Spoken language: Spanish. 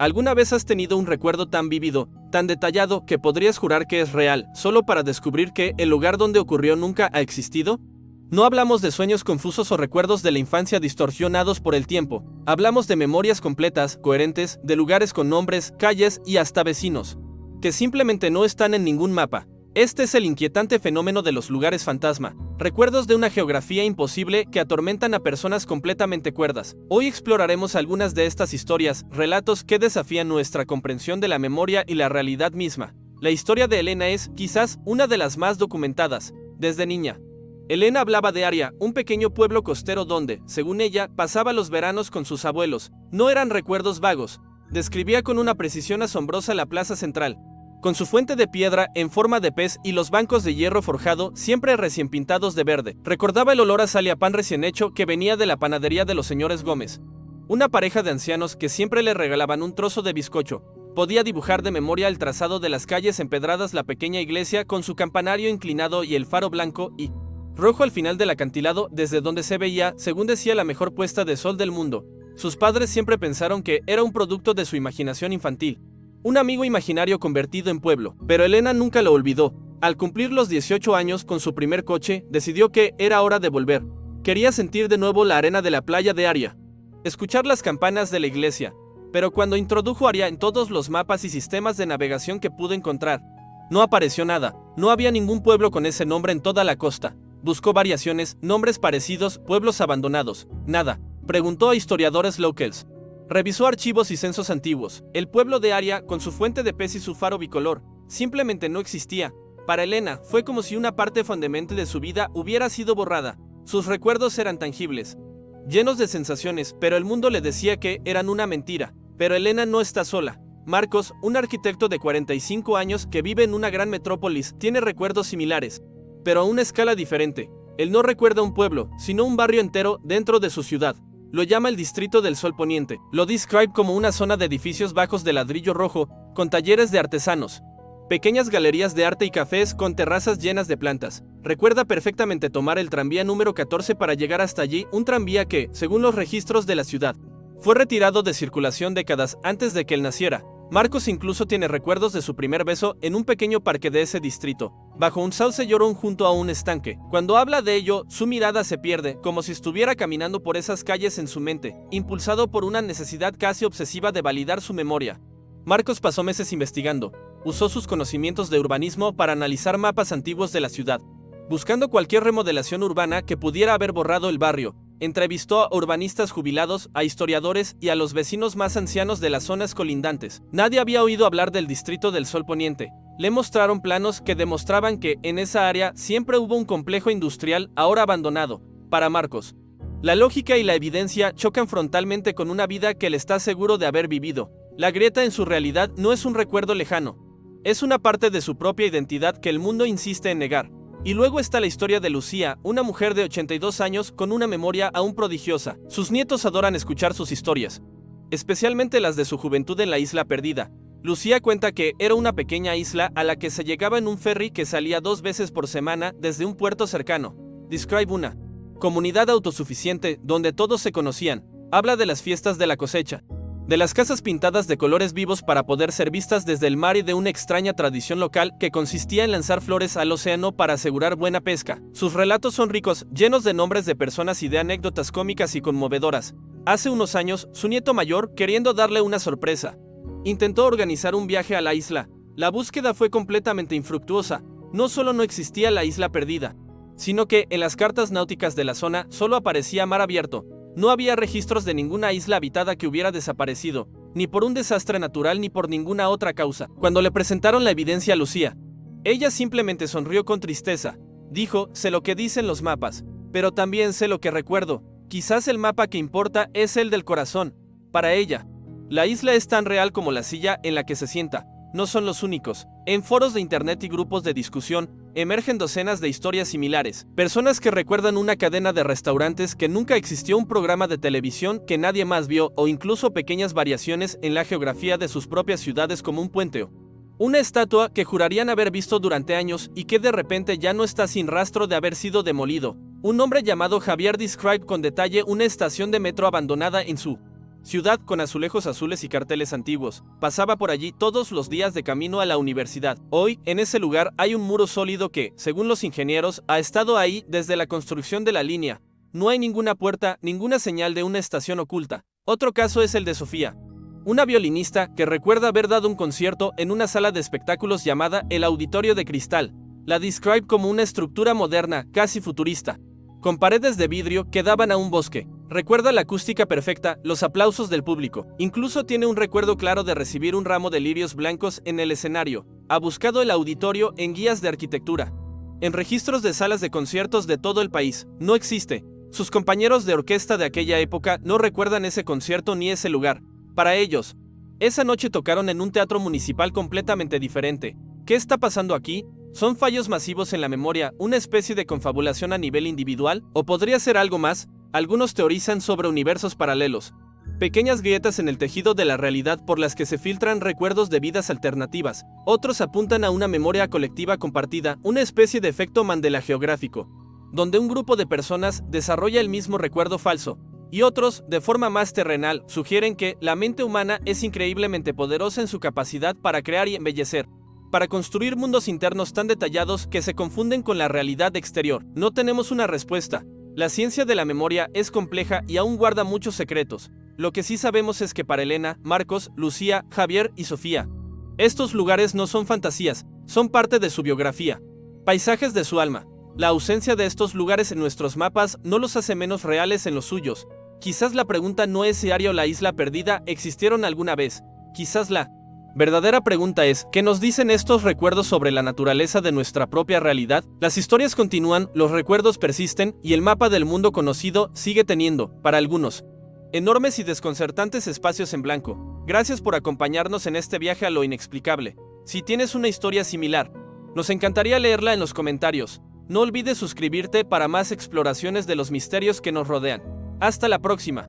¿Alguna vez has tenido un recuerdo tan vívido, tan detallado, que podrías jurar que es real, solo para descubrir que el lugar donde ocurrió nunca ha existido? No hablamos de sueños confusos o recuerdos de la infancia distorsionados por el tiempo. Hablamos de memorias completas, coherentes, de lugares con nombres, calles y hasta vecinos, que simplemente no están en ningún mapa. Este es el inquietante fenómeno de los lugares fantasma, recuerdos de una geografía imposible que atormentan a personas completamente cuerdas. Hoy exploraremos algunas de estas historias, relatos que desafían nuestra comprensión de la memoria y la realidad misma. La historia de Elena es, quizás, una de las más documentadas. Desde niña, Elena hablaba de Aria, un pequeño pueblo costero donde, según ella, pasaba los veranos con sus abuelos. No eran recuerdos vagos. Describía con una precisión asombrosa la plaza central, con su fuente de piedra en forma de pez y los bancos de hierro forjado siempre recién pintados de verde. Recordaba el olor a sal y a pan recién hecho que venía de la panadería de los señores Gómez. Una pareja de ancianos que siempre le regalaban un trozo de bizcocho. Podía dibujar de memoria el trazado de las calles empedradas, la pequeña iglesia con su campanario inclinado y el faro blanco y rojo al final del acantilado, desde donde se veía, según decía, la mejor puesta de sol del mundo. Sus padres siempre pensaron que era un producto de su imaginación infantil, un amigo imaginario convertido en pueblo, pero Elena nunca lo olvidó. Al cumplir los 18 años con su primer coche, decidió que era hora de volver. Quería sentir de nuevo la arena de la playa de Aria, escuchar las campanas de la iglesia, pero cuando introdujo Aria en todos los mapas y sistemas de navegación que pudo encontrar, no apareció nada. No había ningún pueblo con ese nombre en toda la costa. Buscó variaciones, nombres parecidos, pueblos abandonados. Nada. Preguntó a historiadores locals. Revisó archivos y censos antiguos. El pueblo de Aria, con su fuente de pez y su faro bicolor, simplemente no existía. Para Elena, fue como si una parte fundamental de su vida hubiera sido borrada. Sus recuerdos eran tangibles, llenos de sensaciones, pero el mundo le decía que eran una mentira. Pero Elena no está sola. Marcos, un arquitecto de 45 años que vive en una gran metrópolis, tiene recuerdos similares, pero a una escala diferente. Él no recuerda un pueblo, sino un barrio entero dentro de su ciudad. Lo llama el Distrito del Sol Poniente. Lo describe como una zona de edificios bajos de ladrillo rojo, con talleres de artesanos, pequeñas galerías de arte y cafés con terrazas llenas de plantas. Recuerda perfectamente tomar el tranvía número 14 para llegar hasta allí, un tranvía que, según los registros de la ciudad, fue retirado de circulación décadas antes de que él naciera. Marcos incluso tiene recuerdos de su primer beso en un pequeño parque de ese distrito, bajo un sauce llorón junto a un estanque. Cuando habla de ello, su mirada se pierde, como si estuviera caminando por esas calles en su mente, impulsado por una necesidad casi obsesiva de validar su memoria. Marcos pasó meses investigando. Usó sus conocimientos de urbanismo para analizar mapas antiguos de la ciudad, buscando cualquier remodelación urbana que pudiera haber borrado el barrio. Entrevistó a urbanistas jubilados, a historiadores y a los vecinos más ancianos de las zonas colindantes. Nadie había oído hablar del Distrito del Sol Poniente. Le mostraron planos que demostraban que en esa área siempre hubo un complejo industrial ahora abandonado. Para Marcos, la lógica y la evidencia chocan frontalmente con una vida que él está seguro de haber vivido. La grieta en su realidad no es un recuerdo lejano. Es una parte de su propia identidad que el mundo insiste en negar. Y luego está la historia de Lucía, una mujer de 82 años con una memoria aún prodigiosa. Sus nietos adoran escuchar sus historias, especialmente las de su juventud en la isla perdida. Lucía cuenta que era una pequeña isla a la que se llegaba en un ferry que salía 2 veces por semana desde un puerto cercano. Describe una comunidad autosuficiente donde todos se conocían. Habla de las fiestas de la cosecha, de las casas pintadas de colores vivos para poder ser vistas desde el mar y de una extraña tradición local que consistía en lanzar flores al océano para asegurar buena pesca. Sus relatos son ricos, llenos de nombres de personas y de anécdotas cómicas y conmovedoras. Hace unos años, su nieto mayor, queriendo darle una sorpresa, intentó organizar un viaje a la isla. La búsqueda fue completamente infructuosa. No solo no existía la isla perdida, sino que en las cartas náuticas de la zona solo aparecía mar abierto. No había registros de ninguna isla habitada que hubiera desaparecido, ni por un desastre natural ni por ninguna otra causa. Cuando le presentaron la evidencia a Lucía, ella simplemente sonrió con tristeza. Dijo, sé lo que dicen los mapas, pero también sé lo que recuerdo. Quizás el mapa que importa es el del corazón. Para ella, la isla es tan real como la silla en la que se sienta. No son los únicos. En foros de internet y grupos de discusión, emergen docenas de historias similares. Personas que recuerdan una cadena de restaurantes que nunca existió, un programa de televisión que nadie más vio, o incluso pequeñas variaciones en la geografía de sus propias ciudades, como un puente o una estatua que jurarían haber visto durante años y que de repente ya no está sin rastro de haber sido demolido. Un hombre llamado Javier describe con detalle una estación de metro abandonada en su ciudad con azulejos azules y carteles antiguos. Pasaba por allí todos los días de camino a la universidad. Hoy, en ese lugar hay un muro sólido que, según los ingenieros, ha estado ahí desde la construcción de la línea. No hay ninguna puerta, ninguna señal de una estación oculta. Otro caso es el de Sofía, una violinista que recuerda haber dado un concierto en una sala de espectáculos llamada el Auditorio de Cristal. La describe como una estructura moderna, casi futurista, con paredes de vidrio que daban a un bosque. Recuerda la acústica perfecta, los aplausos del público. Incluso tiene un recuerdo claro de recibir un ramo de lirios blancos en el escenario. Ha buscado el auditorio en guías de arquitectura, en registros de salas de conciertos de todo el país. No existe. Sus compañeros de orquesta de aquella época no recuerdan ese concierto ni ese lugar. Para ellos, esa noche tocaron en un teatro municipal completamente diferente. ¿Qué está pasando aquí? ¿Son fallos masivos en la memoria, una especie de confabulación a nivel individual? ¿O podría ser algo más? Algunos teorizan sobre universos paralelos, pequeñas grietas en el tejido de la realidad por las que se filtran recuerdos de vidas alternativas. Otros apuntan a una memoria colectiva compartida, una especie de efecto Mandela geográfico, donde un grupo de personas desarrolla el mismo recuerdo falso. Y otros, de forma más terrenal, sugieren que la mente humana es increíblemente poderosa en su capacidad para crear y embellecer, para construir mundos internos tan detallados que se confunden con la realidad exterior. No tenemos una respuesta. La ciencia de la memoria es compleja y aún guarda muchos secretos. Lo que sí sabemos es que para Elena, Marcos, Lucía, Javier y Sofía, estos lugares no son fantasías, son parte de su biografía, paisajes de su alma. La ausencia de estos lugares en nuestros mapas no los hace menos reales en los suyos. Quizás la pregunta no es si Aria o la isla perdida existieron alguna vez. Quizás la verdadera pregunta es, ¿qué nos dicen estos recuerdos sobre la naturaleza de nuestra propia realidad? Las historias continúan, los recuerdos persisten y el mapa del mundo conocido sigue teniendo, para algunos, enormes y desconcertantes espacios en blanco. Gracias por acompañarnos en este viaje a lo inexplicable. Si tienes una historia similar, nos encantaría leerla en los comentarios. No olvides suscribirte para más exploraciones de los misterios que nos rodean. Hasta la próxima.